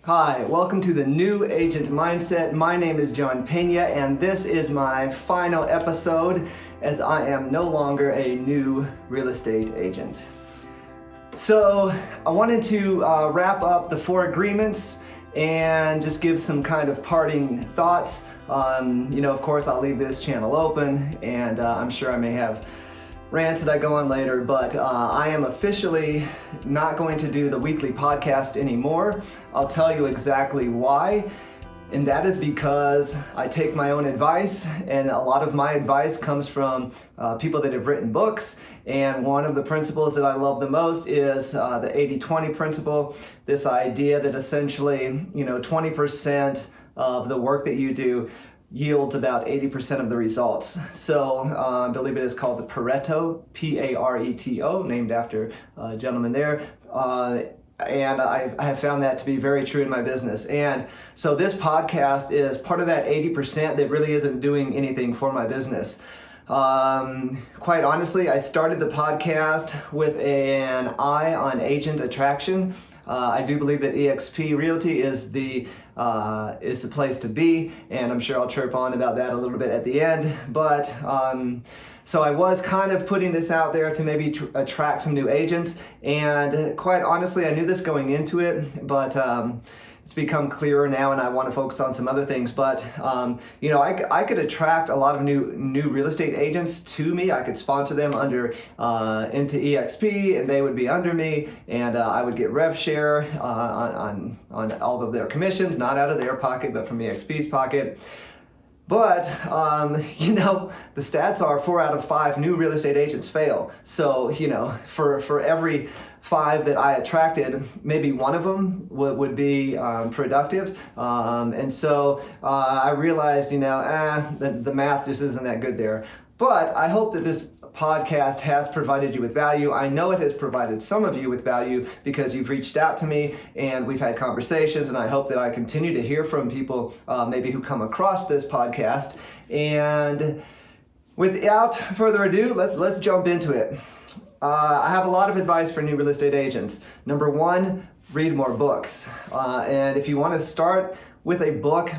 Hi, welcome to the New Agent Mindset. My name is John Peña, and this is my final episode as I am no longer a new real estate agent. So I wanted to wrap up the 4 agreements and just give some kind of parting thoughts. Of course, I'll leave this channel open, and I'm sure I may have rants that I go on later, but I am officially not going to do the weekly podcast anymore. I'll tell you exactly why, and that is because I take my own advice, and a lot of my advice comes from people that have written books, and one of the principles that I love the most is the 80-20 principle, this idea that essentially, 20% of the work that you do yields about 80% of the results. So I believe it is called the Pareto, P-A-R-E-T-O, named after a gentleman there. And I have found that to be very true in my business. And so this podcast is part of that 80% that really isn't doing anything for my business. Quite honestly, I started the podcast with an eye on agent attraction. I do believe that eXp Realty is the place to be, and I'm sure I'll chirp on about that a little bit at the end. But so I was kind of putting this out there to maybe attract some new agents, and quite honestly, I knew this going into it, but it's become clearer now, and I want to focus on some other things. But I could attract a lot of new real estate agents to me. I could sponsor them under into eXp, and they would be under me, and I would get rev share on all of their commissions, not out of their pocket, but from eXp's pocket. But, the stats are 4 out of 5 new real estate agents fail. So, for every 5 that I attracted, maybe one of them would be productive. And so I realized, the math just isn't that good there. But I hope that this podcast has provided you with value. I know it has provided some of you with value because you've reached out to me and we've had conversations, and I hope that I continue to hear from people maybe who come across this podcast. And without further ado, let's jump into it. I have a lot of advice for new real estate agents. Number 1, read more books. And if you want to start with a book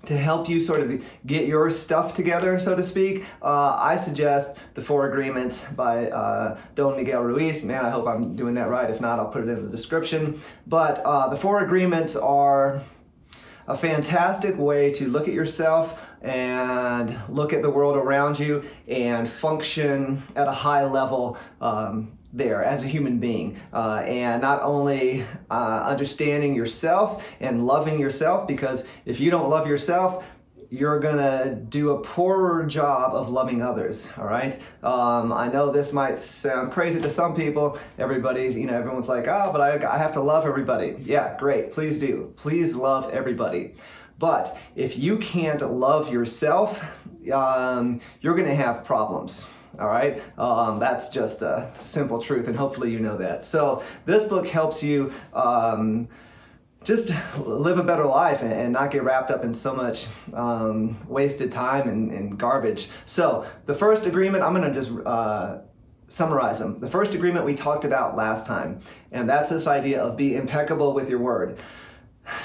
to help you sort of get your stuff together, so to speak, I suggest The 4 Agreements by Don Miguel Ruiz. Man, I hope I'm doing that right. If not, I'll put it in the description. But The 4 Agreements are a fantastic way to look at yourself and look at the world around you and function at a high level there as a human being, and not only understanding yourself and loving yourself, because if you don't love yourself, you're gonna do a poorer job of loving others. All right. I know this might sound crazy to some people. Everyone's like, oh, but I have to love everybody. Yeah, great. Please do. Please love everybody. But if you can't love yourself, you're gonna have problems. All right, that's just the simple truth, and hopefully you know that. So this book helps you just live a better life and not get wrapped up in so much wasted time and garbage. So the first agreement, I'm going to just summarize them. The first agreement we talked about last time, and that's this idea of be impeccable with your word.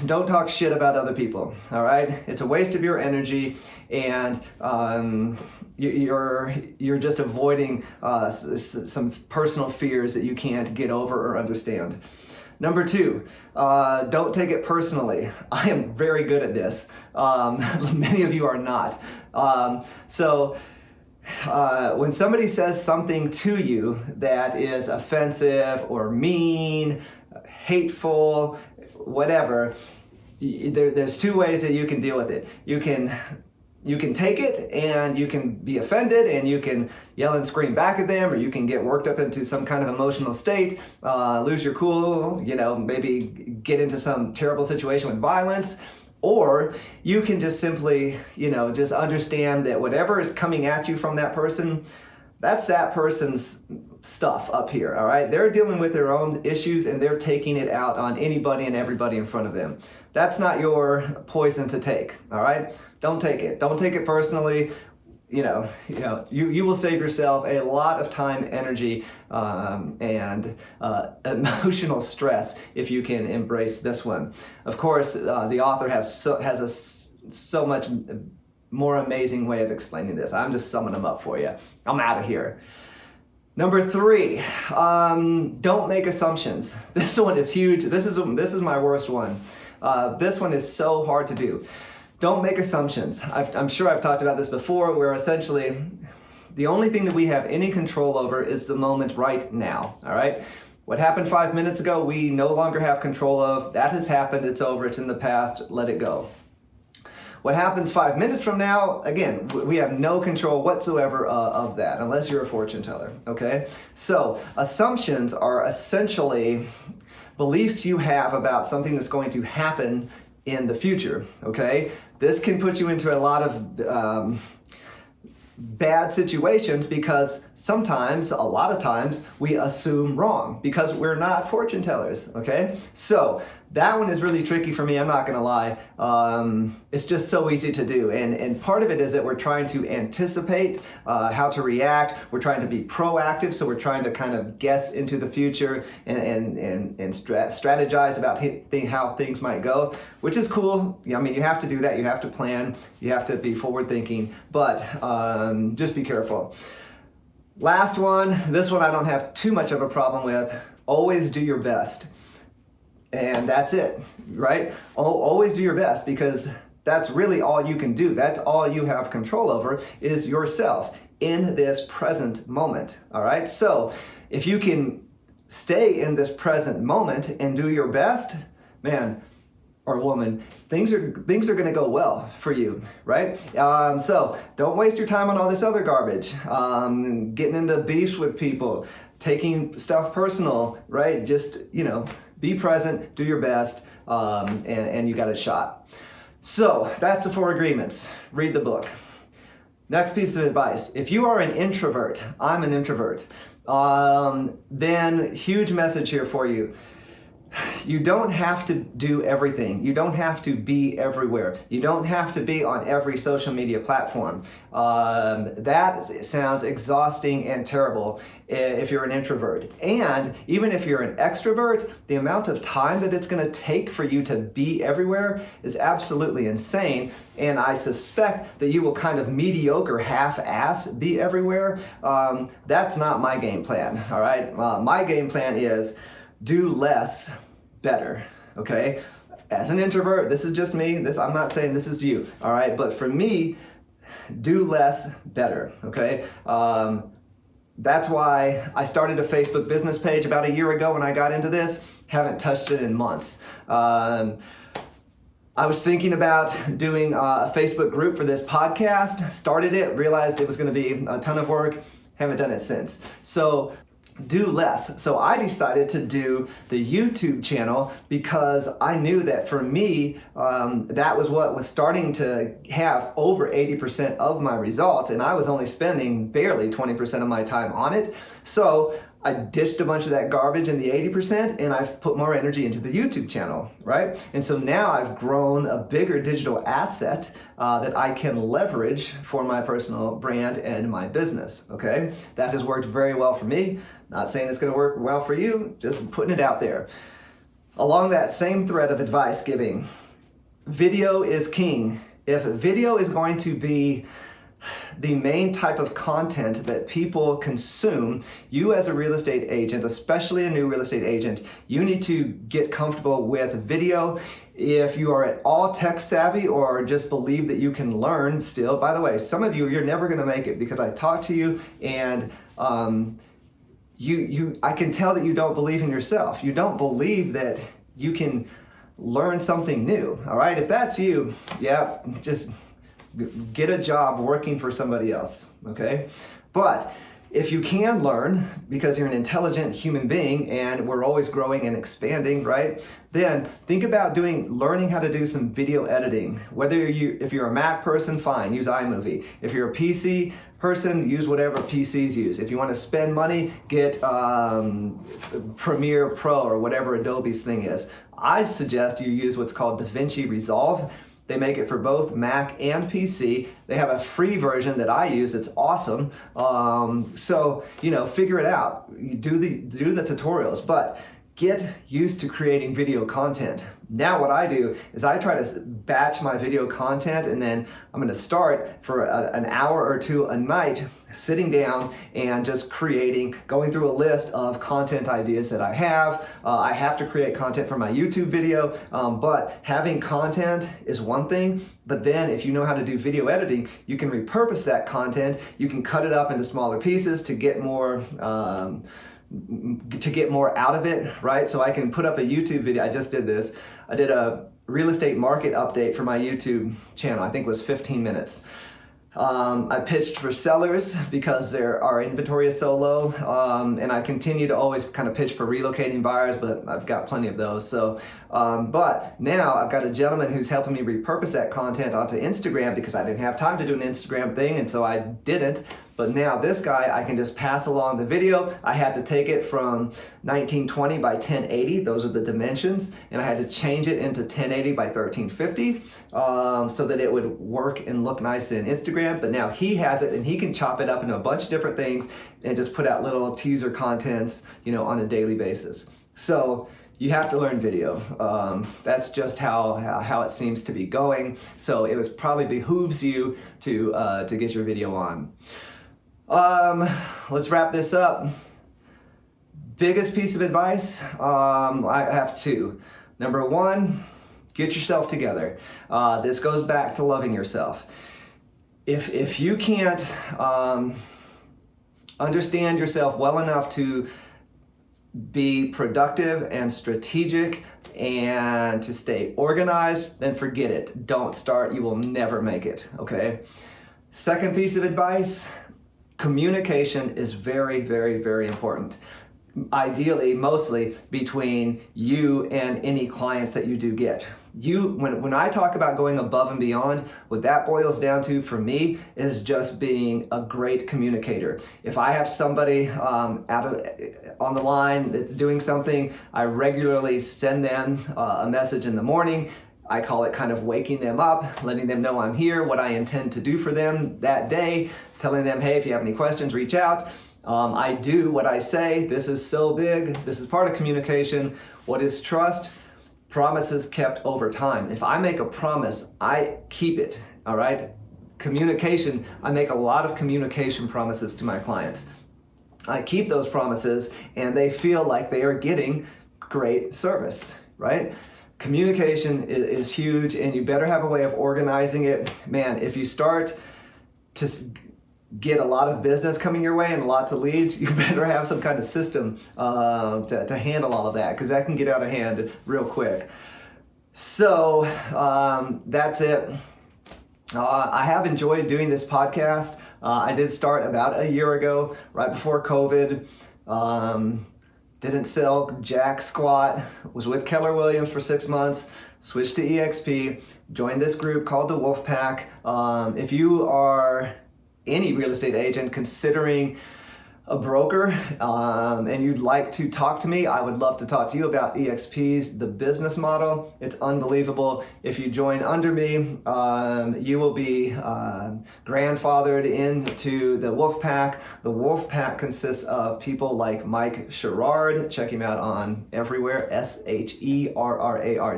Don't talk shit about other people, all right? It's a waste of your energy, and you're just avoiding some personal fears that you can't get over or understand. Number 2, don't take it personally. I am very good at this. Many of you are not. So when somebody says something to you that is offensive or mean, hateful, whatever, there's 2 ways that you can deal with it. You can take it and you can be offended and you can yell and scream back at them, or you can get worked up into some kind of emotional state, lose your cool, maybe get into some terrible situation with violence. Or you can just simply, just understand that whatever is coming at you from that person, that's that person's stuff up here, all right? They're dealing with their own issues and they're taking it out on anybody and everybody in front of them. That's not your poison to take, all right? Don't take it. Don't take it personally. you will save yourself a lot of time, energy, and emotional stress if you can embrace this one. Of course, the author has so much more amazing way of explaining this. I'm just summing them up for you. I'm out of here. Number 3, don't make assumptions. This one is huge. This is my worst one. This one is so hard to do. Don't make assumptions. I'm sure I've talked about this before, where essentially the only thing that we have any control over is the moment right now, all right? What happened 5 minutes ago, we no longer have control of. That has happened, it's over, it's in the past, let it go. What happens 5 minutes from now, again, we have no control whatsoever of that, unless you're a fortune teller, okay? So assumptions are essentially beliefs you have about something that's going to happen in the future, okay? This can put you into a lot of bad situations because a lot of times, we assume wrong because we're not fortune tellers, okay? So that one is really tricky for me, I'm not gonna lie. It's just so easy to do. And part of it is that we're trying to anticipate how to react. We're trying to be proactive, so we're trying to kind of guess into the future and strategize about how things might go, which is cool. I mean, you have to do that. You have to plan. You have to be forward thinking, but just be careful. Last one, this one I don't have too much of a problem with. Always do your best. And that's it, right? Always do your best, because that's really all you can do. That's all you have control over is yourself in this present moment, all right? So if you can stay in this present moment and do your best, man or woman, things are gonna go well for you, right? So don't waste your time on all this other garbage, getting into beefs with people, taking stuff personal, right? Just, be present, do your best, and you got a shot. So that's the 4 agreements. Read the book. Next piece of advice. If you are an introvert, I'm an introvert, then huge message here for you. You don't have to do everything. You don't have to be everywhere. You don't have to be on every social media platform. That sounds exhausting and terrible if you're an introvert. And even if you're an extrovert, the amount of time that it's going to take for you to be everywhere is absolutely insane. And I suspect that you will kind of mediocre, half-ass be everywhere. That's not my game plan, all right? My game plan is do less, better, okay? As an introvert, this is just me. I'm not saying this is you, all right? But for me, do less, better, okay? That's why I started a Facebook business page about a year ago when I got into this. Haven't touched it in months. I was thinking about doing a Facebook group for this podcast, started it, realized it was gonna be a ton of work, haven't done it since. So do less. So I decided to do the YouTube channel because I knew that for me, that was what was starting to have over 80% of my results, and I was only spending barely 20% of my time on it. So I ditched a bunch of that garbage in the 80% and I've put more energy into the YouTube channel, right? And so now I've grown a bigger digital asset that I can leverage for my personal brand and my business, okay? That has worked very well for me. Not saying it's gonna work well for you, just putting it out there. Along that same thread of advice giving, video is king. If video is going to be the main type of content that people consume, you as a real estate agent, especially a new real estate agent, you need to get comfortable with video. If you are at all tech savvy or just believe that you can learn still, by the way, some of you, you're never gonna make it because I talk to you and I can tell that you don't believe in yourself. You don't believe that you can learn something new, all right? If that's you, yeah, just get a job working for somebody else, okay? But if you can learn, because you're an intelligent human being and we're always growing and expanding, right? Then think about learning how to do some video editing. If you're a Mac person, fine, use iMovie. If you're a PC person, use whatever PCs use. If you want to spend money, get Premiere Pro or whatever Adobe's thing is. I'd suggest you use what's called DaVinci Resolve. They make it for both Mac and PC. They have a free version that I use. It's awesome. So, figure it out. You do the tutorials, but get used to creating video content. Now what I do is I try to batch my video content, and then I'm going to start for an hour or two a night sitting down and just going through a list of content ideas that I have. I have to create content for my YouTube video, but having content is one thing, but then if you know how to do video editing, you can repurpose that content. You can cut it up into smaller pieces to get more out of it, right? So I can put up a YouTube video. I just did this. I did a real estate market update for my YouTube channel. I think it was 15 minutes. I pitched for sellers because our inventory is so low, and I continue to always kind of pitch for relocating buyers, but I've got plenty of those. So, but now I've got a gentleman who's helping me repurpose that content onto Instagram because I didn't have time to do an Instagram thing, and so I didn't. But now this guy, I can just pass along the video. I had to take it from 1920 by 1080, those are the dimensions, and I had to change it into 1080 by 1350 so that it would work and look nice in Instagram. But now he has it, and he can chop it up into a bunch of different things and just put out little teaser contents, on a daily basis. So you have to learn video. That's just how it seems to be going. So it probably behooves you to get your video on. Let's wrap this up. Biggest piece of advice, I have two. Number one, get yourself together. This goes back to loving yourself. If you can't understand yourself well enough to be productive and strategic and to stay organized, then forget it. Don't start. You will never make it, okay? Second piece of advice, communication is very, very, very important. Ideally, mostly between you and any clients that you do get. When I talk about going above and beyond, what that boils down to for me is just being a great communicator. If I have somebody on the line that's doing something, I regularly send them a message in the morning. I call it kind of waking them up, letting them know I'm here, what I intend to do for them that day, telling them, hey, if you have any questions, reach out. I do what I say. This is so big. This is part of communication. What is trust? Promises kept over time. If I make a promise, I keep it, all right? Communication, I make a lot of communication promises to my clients. I keep those promises and they feel like they are getting great service, right? Communication is huge, and you better have a way of organizing it. Man, if you start to get a lot of business coming your way and lots of leads, you better have some kind of system to handle all of that, because that can get out of hand real quick. So that's it. I have enjoyed doing this podcast. I did start about a year ago, right before COVID. Didn't sell jack squat, was with Keller Williams for 6 months, switched to EXP, joined this group called the Wolf Pack. If you are any real estate agent considering a broker and you'd like to talk to me, I would love to talk to you about the business model. It's unbelievable. If you join under me, you will be grandfathered into the Wolf Pack. The Wolf Pack consists of people like Mike Sherrard, check him out on everywhere, SHERRARD,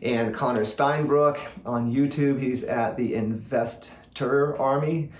and Connor Steinbrook on YouTube. He's at the Investor Army.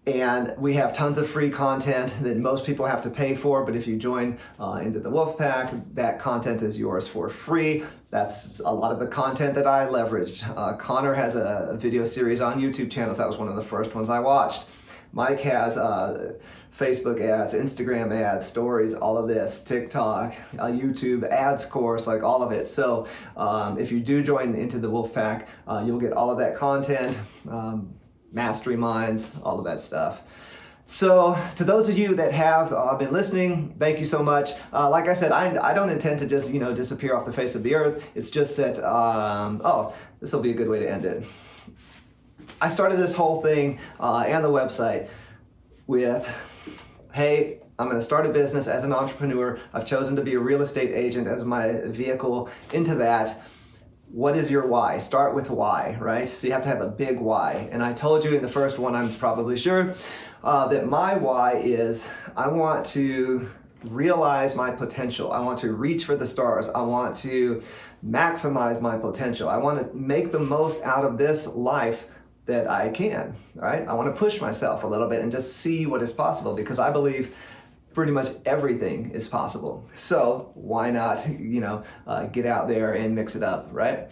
And we have tons of free content that most people have to pay for, but if you join into the Wolf Pack, that content is yours for free. That's a lot of the content that I leveraged. Connor has a video series on YouTube channels. That was one of the first ones I watched. Mike has Facebook ads, Instagram ads, stories, all of this, TikTok, YouTube ads course, like all of it. So if you do join into the Wolf Pack, you'll get all of that content, mastery minds, all of that stuff. So to those of you that have been listening, thank you so much. Like I said, I don't intend to just disappear off the face of the earth. It's just that, this will be a good way to end it. I started this whole thing and the website with, hey, I'm going to start a business as an entrepreneur. I've chosen to be a real estate agent as my vehicle into that. What is your why? Start with why, right? So you have to have a big why. And I told you in the first one, I'm probably sure, that my why is I want to realize my potential. I want to reach for the stars. I want to maximize my potential. I want to make the most out of this life that I can, right? I want to push myself a little bit and just see what is possible, because I believe pretty much everything is possible. So why not, get out there and mix it up, right?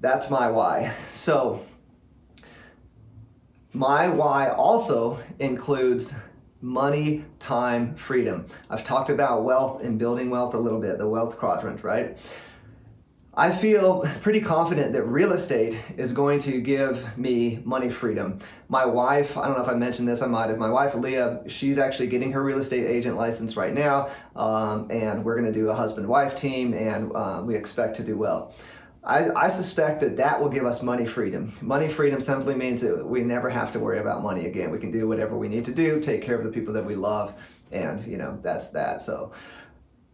That's my why. So my why also includes money, time, freedom. I've talked about wealth and building wealth a little bit, the wealth quadrant, right? I feel pretty confident that real estate is going to give me money freedom. My wife, I don't know if I mentioned this, I might have. My wife, Leah, she's actually getting her real estate agent license right now, and we're gonna do a husband-wife team, and we expect to do well. I suspect that will give us money freedom. Money freedom simply means that we never have to worry about money again. We can do whatever we need to do, take care of the people that we love, and that's that. So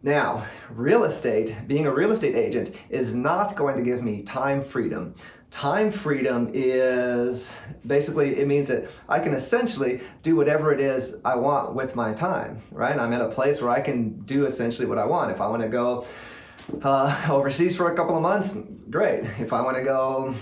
now, real estate, being a real estate agent, is not going to give me time freedom. Time freedom is basically, it means that I can essentially do whatever it is I want with my time, right? I'm at a place where I can do essentially what I want. If I want to go overseas for a couple of months, great. If I want to go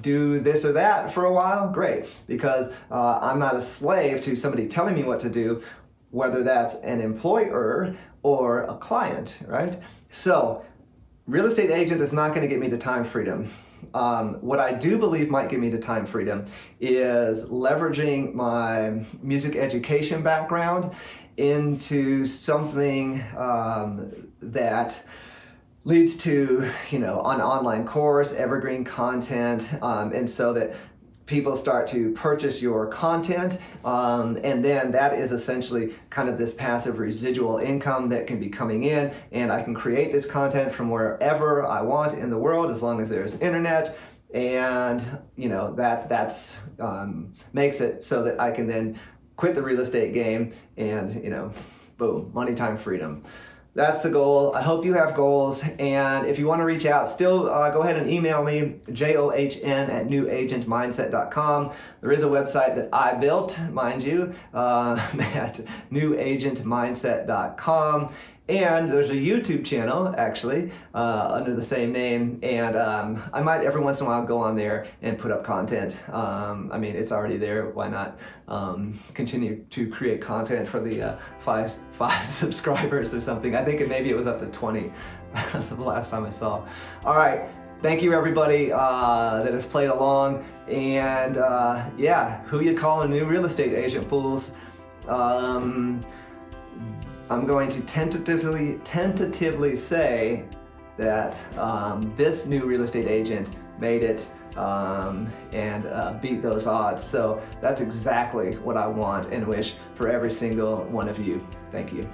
do this or that for a while, great. Because I'm not a slave to somebody telling me what to do, whether that's an employer or a client, right? So, real estate agent is not going to get me to time freedom. What I do believe might give me the time freedom is leveraging my music education background into something that leads to, an online course, evergreen content, and so that people start to purchase your content, and then that is essentially kind of this passive residual income that can be coming in, and I can create this content from wherever I want in the world as long as there's internet, and that's makes it so that I can then quit the real estate game and boom, money, time, freedom. That's the goal. I hope you have goals, and if you want to reach out, still go ahead and email me, john@newagentmindset.com. There is a website that I built, mind you, at newagentmindset.com. And there's a YouTube channel, actually, under the same name, and I might every once in a while go on there and put up content. It's already there. Why not continue to create content for the five subscribers or something? I think maybe it was up to 20 the last time I saw. All right. Thank you, everybody that have played along. And who you calling a new real estate agent, fools? I'm going to tentatively say that this new real estate agent made it and beat those odds. So that's exactly what I want and wish for every single one of you. Thank you.